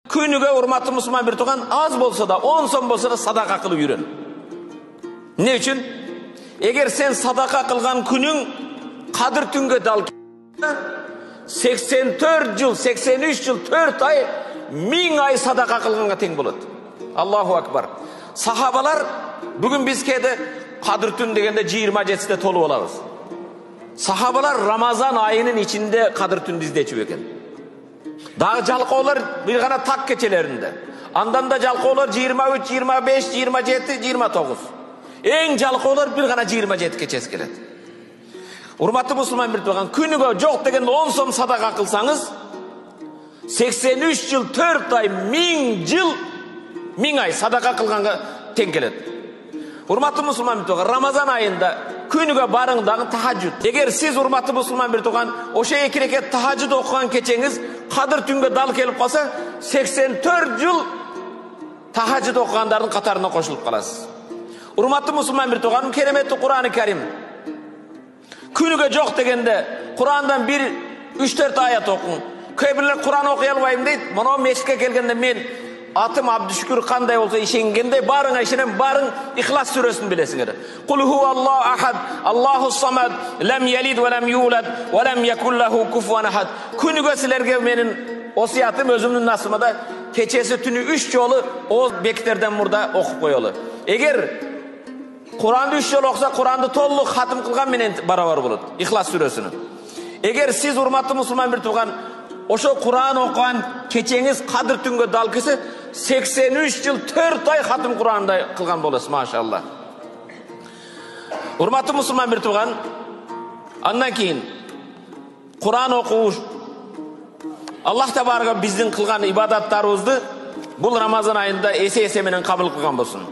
Күнүгө урматтуу мусулман бир тууган аз болсо да 10 сом болсо да садака кылып жүрөн. Ne үчүн? Эгер сен садака кылган күнүң кадыр түнгө дал 84 жыл, 83 жыл, 4 ай, 1000 ай садака кылганга тең болот. Аллаху акбар. Сахабалар бүгүн биз кээде кадыр түн дегенде 27-сиде толуп алабыз. Сахабалар Рамазан айынын ичинде кадыр түндү издечү экен. Дагы жалкоолор бир гана так кечелеринде. Андан да жалкоолор 23, 25, 27, 29. Эң жалкоолор бир гана 27 кечеси келет. Урматтуу мусулман бир тууган, күнүгө жок дегенде 10 сом садака кылсаңыз, 83 жыл, 4 ай, 1000 жыл, 1000 ай садака кылганга тең келет. Урматтуу мусулман бир тууган, Рамазан айында күнүгө барың дагы тахажжуд. Эгер сиз урматтуу мусулман бир тууган, ошо 2 рекет тахажжуд окуган кечеңиз кадыр түнгө дал келип калса, 84 жыл тахажжуд окугандардын катарына кошулуп каласыз. Урматтуу мусулман бир тууган, кереметтүү Кур'ан-ы Карим. Күнүгө жок дегенде Курандан 3-4 аят окуң. Көбүлөр Кур'ан окуй албайм дейт. Мына мешитке келгенде мен атым Абдушүкүр кандай болсо ишенгенде барыңа ишенем, барың Ихлас сүрөсүн билесиңер. Кул хуаллаху ахад, Аллаху самад, лам ялид ва лам юлад, ва лам якул лаху куфуан ахад. Күнүгө силерге менин осиятым өзүмдүн насымада кечеси түнү 3 жолу о бектерден мурда окуп коелу. Эгер Куранды 3 жолу окуса, Куранды толук хатым кылган менен барабар болот. Ихлас сүрөсүнү. Эгер сиз урматтуу мусулман бир тууган ошо Кур'ан окуган кечеңиз кадыр түнгө дал келсе, 83 жыл 4 ай хатым Кур'анды кылган болосуз, машалла. Урматтуу мусулман бир тууган, андан кийин Кур'ан окуу Аллах табарга биздин кылган ибадаттарыбызды бул Рамазан айында эсе менен кабыл кылган болсун.